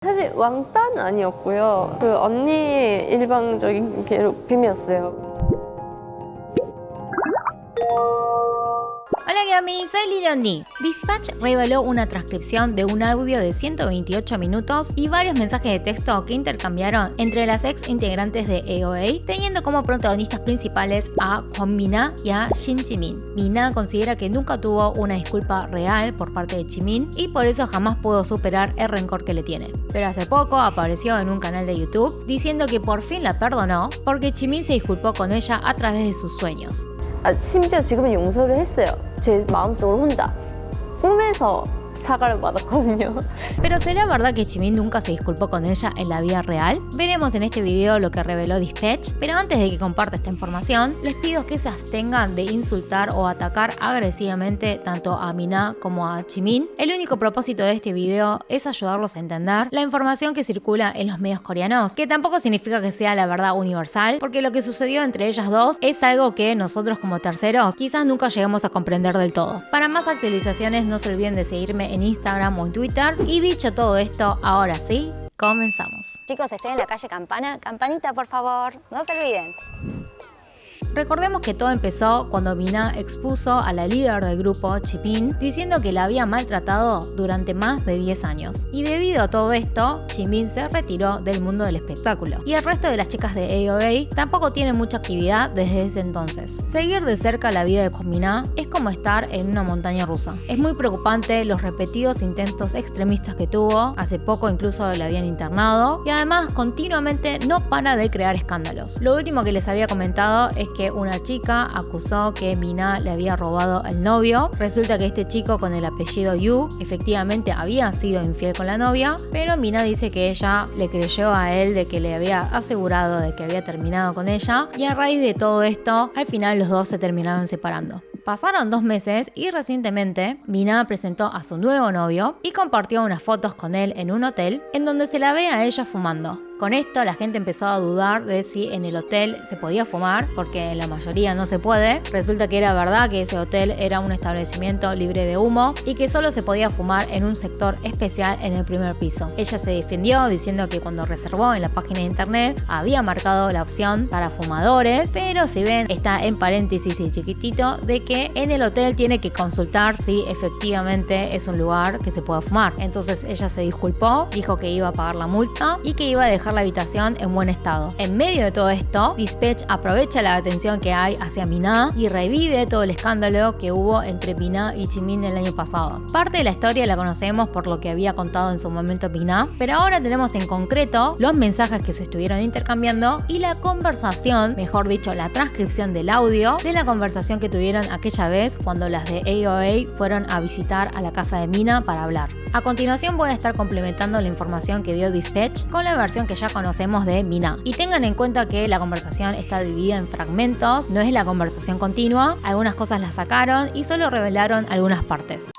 사실 왕따는 아니었고요. 그 언니 일방적인 괴롭힘이었어요. Hola Gami, soy Lilian. Dispatch reveló una transcripción de un audio de 128 minutos y varios mensajes de texto que intercambiaron entre las ex integrantes de AOA, teniendo como protagonistas principales a Kwon Mina y a Shin Jimin. Mina considera que nunca tuvo una disculpa real por parte de Jimin y por eso jamás pudo superar el rencor que le tiene. Pero hace poco apareció en un canal de YouTube diciendo que por fin la perdonó porque Jimin se disculpó con ella a través de sus sueños. 심지어 지금은 용서를 했어요. 제 마음속으로 혼자. 꿈에서 사과를 받았거든요. ¿Pero será verdad que Jimin nunca se disculpó con ella en la vida real? Veremos en este video lo que reveló Dispatch, pero antes de que comparta esta información, les pido que se abstengan de insultar o atacar agresivamente tanto a Mina como a Jimin. El único propósito de este video es ayudarlos a entender la información que circula en los medios coreanos, que tampoco significa que sea la verdad universal, porque lo que sucedió entre ellas dos es algo que nosotros como terceros quizás nunca lleguemos a comprender del todo. Para más actualizaciones no se olviden de seguirme en Instagram o en Twitter. Y dicho todo esto, ahora sí, comenzamos. Chicos, estoy en la calle Campana. Campanita, por favor, no se olviden. Recordemos que todo empezó cuando Mina expuso a la líder del grupo, Jimin, diciendo que la había maltratado durante más de 10 años. Y debido a todo esto, Jimin se retiró del mundo del espectáculo. Y el resto de las chicas de AOA tampoco tienen mucha actividad desde ese entonces. Seguir de cerca la vida de Kwon Mina es como estar en una montaña rusa. Es muy preocupante los repetidos intentos extremistas que tuvo, hace poco incluso la habían internado, y además continuamente no para de crear escándalos. Lo último que les había comentado es que una chica acusó que Mina le había robado al novio. Resulta que este chico con el apellido Yu efectivamente había sido infiel con la novia, pero Mina dice que ella le creyó a él de que le había asegurado de que había terminado con ella, y a raíz de todo esto, al final los dos se terminaron separando. Pasaron 2 meses y recientemente Mina presentó a su nuevo novio y compartió unas fotos con él en un hotel en donde se la ve a ella fumando. Con esto la gente empezó a dudar de si en el hotel se podía fumar, porque en la mayoría no se puede. Resulta que era verdad que ese hotel era un establecimiento libre de humo y que solo se podía fumar en un sector especial en el primer piso. Ella se defendió diciendo que cuando reservó en la página de internet había marcado la opción para fumadores, pero si ven está en paréntesis y chiquitito de que en el hotel tiene que consultar si efectivamente es un lugar que se puede fumar. Entonces ella se disculpó, dijo que iba a pagar la multa y que iba a dejar la habitación en buen estado. En medio de todo esto, Dispatch aprovecha la atención que hay hacia Mina y revive todo el escándalo que hubo entre Mina y Jimin el año pasado. Parte de la historia la conocemos por lo que había contado en su momento Mina, pero ahora tenemos en concreto los mensajes que se estuvieron intercambiando y la conversación, mejor dicho, la transcripción del audio de la conversación que tuvieron aquella vez cuando las de AOA fueron a visitar a la casa de Mina para hablar. A continuación voy a estar complementando la información que dio Dispatch con la versión que ya conocemos de Mina. Y tengan en cuenta que la conversación está dividida en fragmentos, no es la conversación continua, algunas cosas las sacaron y solo revelaron algunas partes.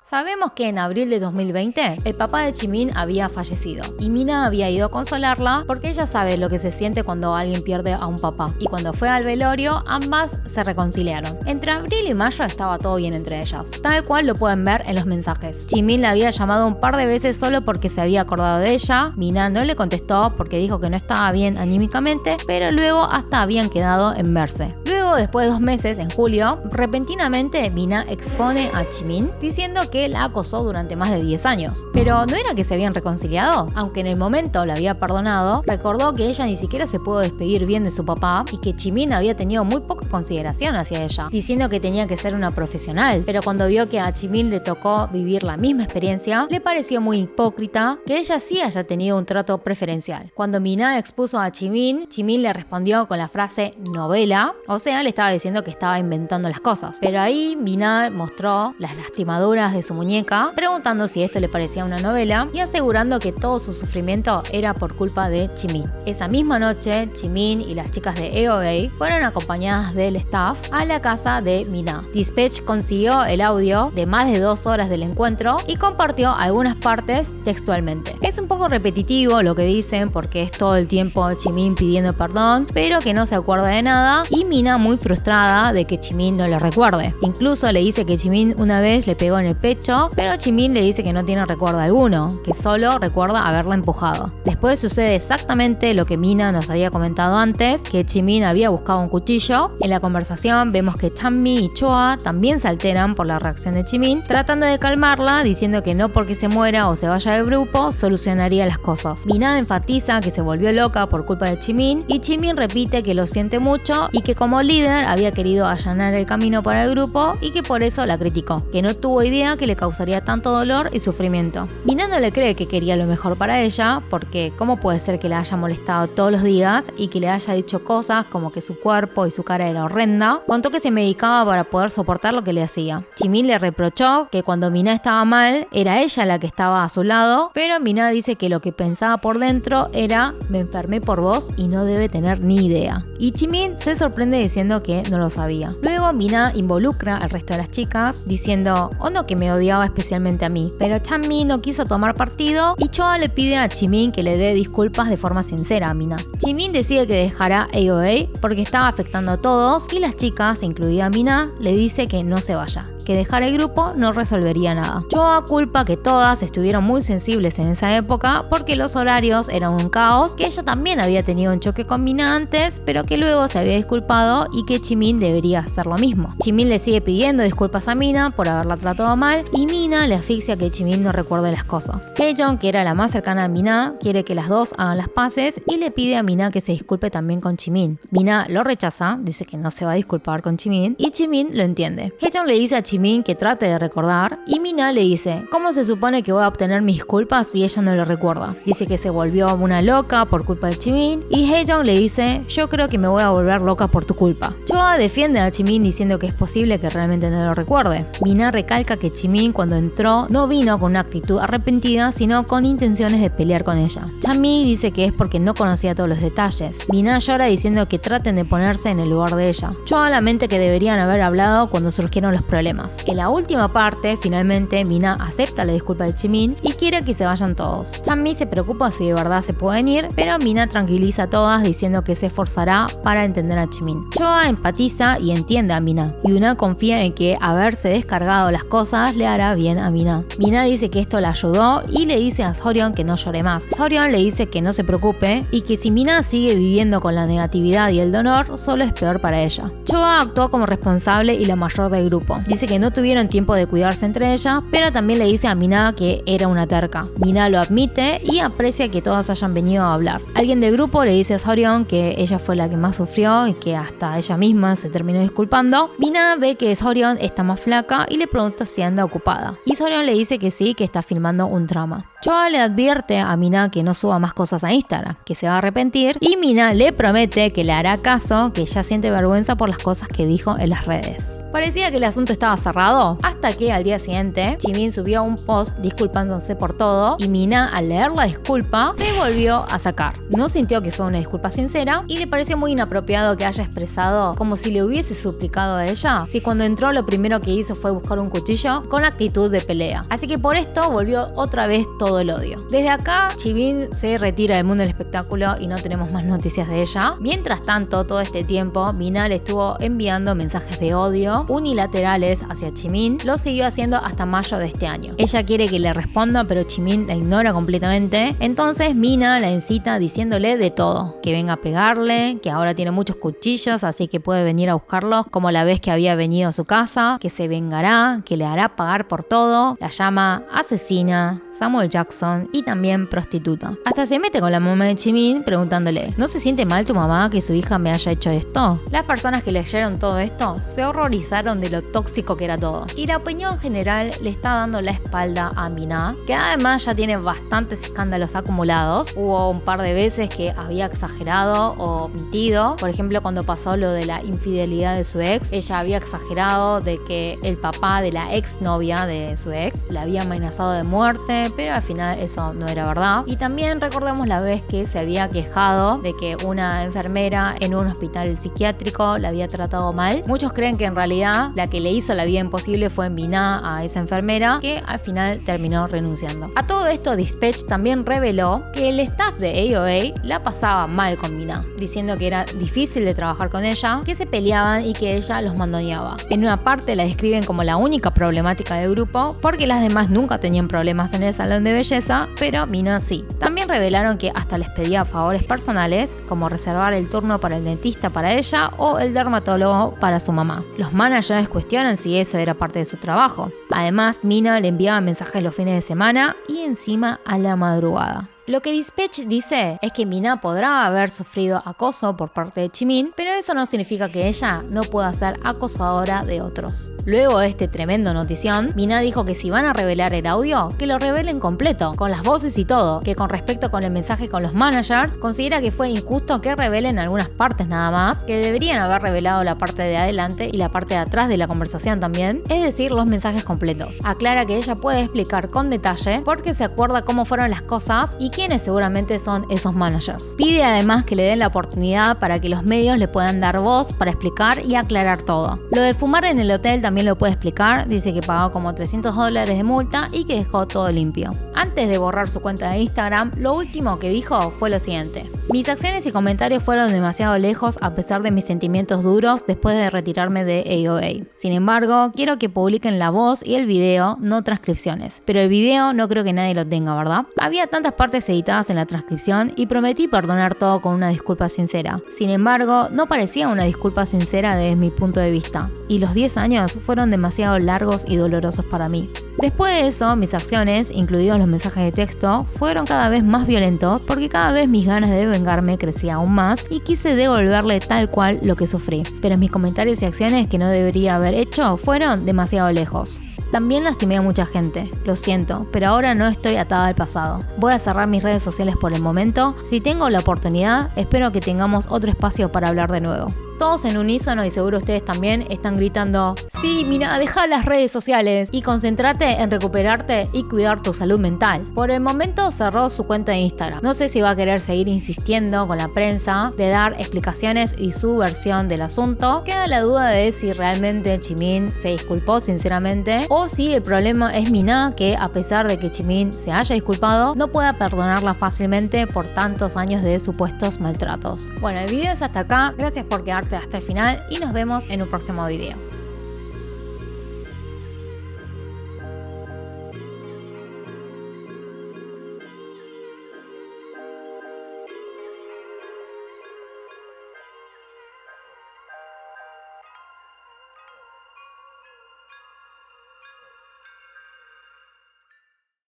Sabemos que en abril de 2020 el papá de Jimin había fallecido y Mina había ido a consolarla porque ella sabe lo que se siente cuando alguien pierde a un papá, y cuando fue al velorio ambas se reconciliaron. Entre abril y mayo estaba todo bien entre ellas, tal cual lo pueden ver en los mensajes. Jimin la había llamado un par de veces solo porque se había acordado de ella. Mina no le contestó porque dijo que no estaba bien anímicamente, pero luego hasta habían quedado en verse. Luego, después de 2 meses, en julio, repentinamente Mina expone a Jimin diciendo que la acosó durante más de 10 años. Pero ¿no era que se habían reconciliado? Aunque en el momento la había perdonado, recordó que ella ni siquiera se pudo despedir bien de su papá y que Jimin había tenido muy poca consideración hacia ella, diciendo que tenía que ser una profesional. Pero cuando vio que a Jimin le tocó vivir la misma experiencia, le pareció muy hipócrita que ella sí haya tenido un trato preferencial. Cuando Mina expuso a Jimin, Jimin le respondió con la frase novela, o sea, le estaba diciendo que estaba inventando las cosas. Pero ahí Mina mostró las lastimaduras de su muñeca, preguntando si esto le parecía una novela y asegurando que todo su sufrimiento era por culpa de Jimin. Esa misma noche, Jimin y las chicas de AOA fueron acompañadas del staff a la casa de Mina. Dispatch consiguió el audio de más de 2 horas del encuentro y compartió algunas partes textualmente. Es un poco repetitivo lo que dicen porque es todo el tiempo Jimin pidiendo perdón, pero que no se acuerda de nada, y Mina muy frustrada de que Jimin no le recuerde. Incluso le dice que Jimin una vez le pegó en el pecho hecho, pero Jimin le dice que no tiene recuerdo alguno, que solo recuerda haberla empujado. Después sucede exactamente lo que Mina nos había comentado antes, que Jimin había buscado un cuchillo. En la conversación vemos que Chanmi y Choa también se alteran por la reacción de Jimin, tratando de calmarla, diciendo que no porque se muera o se vaya del grupo solucionaría las cosas. Mina enfatiza que se volvió loca por culpa de Jimin y Jimin repite que lo siente mucho y que como líder había querido allanar el camino para el grupo y que por eso la criticó, que no tuvo idea que le causaría tanto dolor y sufrimiento. Mina no le cree que quería lo mejor para ella, porque ¿cómo puede ser que la haya molestado todos los días y que le haya dicho cosas como que su cuerpo y su cara era horrenda? Contó que se medicaba para poder soportar lo que le hacía. Jimin le reprochó que cuando Mina estaba mal era ella la que estaba a su lado, pero Mina dice que lo que pensaba por dentro era: me enfermé por vos y no debe tener ni idea. Y Jimin se sorprende diciendo que no lo sabía. Luego Mina involucra al resto de las chicas diciendo: o no que me odiaba especialmente a mí, pero Chanmi no quiso tomar partido y Choa le pide a Jimin que le dé disculpas de forma sincera a Mina. Jimin decide que dejará AOA porque estaba afectando a todos y las chicas, incluida Mina, le dice que no se vaya, que dejar el grupo no resolvería nada. Choa culpa que todas estuvieron muy sensibles en esa época porque los horarios eran un caos, que ella también había tenido un choque con Mina antes, pero que luego se había disculpado y que Jimin debería hacer lo mismo. Jimin le sigue pidiendo disculpas a Mina por haberla tratado mal y Mina le asfixia que Jimin no recuerde las cosas. Haejong, que era la más cercana a Mina, quiere que las dos hagan las paces y le pide a Mina que se disculpe también con Jimin. Mina lo rechaza, dice que no se va a disculpar con Jimin y Jimin lo entiende. Haejong le dice a Jimin que trate de recordar y Mina le dice: ¿cómo se supone que voy a obtener mis disculpas si ella no lo recuerda? Dice que se volvió una loca por culpa de Jimin y Haejong le dice: yo creo que me voy a volver loca por tu culpa. Choa defiende a Jimin diciendo que es posible que realmente no lo recuerde. Mina recalca que Jimin cuando entró no vino con una actitud arrepentida, sino con intenciones de pelear con ella. Chanmi dice que es porque no conocía todos los detalles. Mina llora diciendo que traten de ponerse en el lugar de ella. Choa lamenta que deberían haber hablado cuando surgieron los problemas. En la última parte, finalmente, Mina acepta la disculpa de Jimin y quiere que se vayan todos. Chanmi se preocupa si de verdad se pueden ir, pero Mina tranquiliza a todas diciendo que se esforzará para entender a Jimin. Choa empatiza y entiende a Mina, y Yuna confía en que haberse descargado las cosas le hará bien a Mina. Mina dice que esto la ayudó y le dice a Seoryeon que no llore más. Seoryeon le dice que no se preocupe y que si Mina sigue viviendo con la negatividad y el dolor, solo es peor para ella. Choa actuó como responsable y la mayor del grupo. Dice que no tuvieron tiempo de cuidarse entre ellas, pero también le dice a Mina que era una terca. Mina lo admite y aprecia que todas hayan venido a hablar. Alguien del grupo le dice a Seoryeon que ella fue la que más sufrió y que hasta ella misma se terminó disculpando. Mina ve que Seoryeon está más flaca y le pregunta si anda ocupada. Y Seoryeon le dice que sí, que está filmando un drama. Choa le advierte a Mina que no suba más cosas a Instagram, que se va a arrepentir, y Mina le promete que le hará caso, que ya siente vergüenza por las cosas que dijo en las redes. Parecía que el asunto estaba cerrado, hasta que al día siguiente Jimin subió un post disculpándose por todo y Mina, al leer la disculpa, se volvió a sacar. No sintió que fue una disculpa sincera y le pareció muy inapropiado que haya expresado como si le hubiese suplicado a ella si cuando entró lo primero que hizo fue buscar un cuchillo con actitud de pelea. Así que por esto volvió otra vez todo el odio. Desde acá, Jimin se retira del mundo del espectáculo y no tenemos más noticias de ella. Mientras tanto, todo este tiempo, Mina le estuvo enviando mensajes de odio unilaterales hacia Jimin. Lo siguió haciendo hasta mayo de este año. Ella quiere que le responda, pero Jimin la ignora completamente. Entonces Mina la incita diciéndole de todo. Que venga a pegarle, que ahora tiene muchos cuchillos, así que puede venir a buscarlos, como la vez que había venido a su casa, que se vengará, que le hará pagar por todo. La llama asesina, Samuel Jackson y también prostituta. Hasta se mete con la mamá de Jimin preguntándole: ¿no se siente mal tu mamá que su hija me haya hecho esto? Las personas que leyeron todo esto se horrorizaron de lo tóxico que era todo. Y la opinión general le está dando la espalda a Mina, que además ya tiene bastantes escándalos acumulados. Hubo un par de veces que había exagerado o mentido. Por ejemplo, cuando pasó lo de la infidelidad de su ex, ella había exagerado de que el papá de la ex novia de su ex la había amenazado de muerte, pero al final eso no era verdad. Y también recordemos la vez que se había quejado de que una enfermera en un hospital psiquiátrico la había tratado mal. Muchos creen que en realidad la que le hizo la vida imposible fue Mina a esa enfermera, que al final terminó renunciando. A todo esto, Dispatch también reveló que el staff de AOA la pasaba mal con Mina, diciendo que era difícil de trabajar con ella, que se peleaban y que ella los mandoneaba. En una parte la describen como la única problemática del grupo, porque las demás nunca tenían problemas en el salón de belleza, pero Mina sí. También revelaron que hasta les pedía favores personales, como reservar el turno para el dentista para ella o el dermatólogo para su mamá. Los managers cuestionan si eso era parte de su trabajo. Además, Mina le enviaba mensajes los fines de semana y encima a la madrugada. Lo que Dispatch dice es que Mina podrá haber sufrido acoso por parte de Jimin, pero eso no significa que ella no pueda ser acosadora de otros. Luego de este tremendo notición, Mina dijo que si van a revelar el audio, que lo revelen completo, con las voces y todo, que con respecto con el mensaje con los managers, considera que fue injusto que revelen algunas partes nada más, que deberían haber revelado la parte de adelante y la parte de atrás de la conversación también, es decir, los mensajes completos. Aclara que ella puede explicar con detalle porque se acuerda cómo fueron las cosas y quiénes seguramente son esos managers. Pide además que le den la oportunidad para que los medios le puedan dar voz para explicar y aclarar todo. Lo de fumar en el hotel también lo puede explicar, dice que pagó como $300 de multa y que dejó todo limpio. Antes de borrar su cuenta de Instagram, lo último que dijo fue lo siguiente: mis acciones y comentarios fueron demasiado lejos a pesar de mis sentimientos duros después de retirarme de AOA. Sin embargo, quiero que publiquen la voz y el video, no transcripciones. Pero el video no creo que nadie lo tenga, ¿verdad? Había tantas partes editadas en la transcripción y prometí perdonar todo con una disculpa sincera. Sin embargo, no parecía una disculpa sincera desde mi punto de vista, y los 10 años fueron demasiado largos y dolorosos para mí. Después de eso, mis acciones, incluidos los mensajes de texto, fueron cada vez más violentos porque cada vez mis ganas de vengarme crecían aún más y quise devolverle tal cual lo que sufrí. Pero mis comentarios y acciones que no debería haber hecho fueron demasiado lejos. También lastimé a mucha gente, lo siento, pero ahora no estoy atada al pasado. Voy a cerrar mis redes sociales por el momento. Si tengo la oportunidad, espero que tengamos otro espacio para hablar de nuevo. Todos en unísono, y seguro ustedes también, están gritando: sí, mira, deja las redes sociales y concéntrate en recuperarte y cuidar tu salud mental. Por el momento cerró su cuenta de Instagram. No sé si va a querer seguir insistiendo con la prensa de dar explicaciones y su versión del asunto. Queda la duda de si realmente Jimin se disculpó sinceramente o si el problema es Mina, que a pesar de que Jimin se haya disculpado, no pueda perdonarla fácilmente por tantos años de supuestos maltratos. Bueno, el video es hasta acá. Gracias por quedarte hasta el final y nos vemos en un próximo video.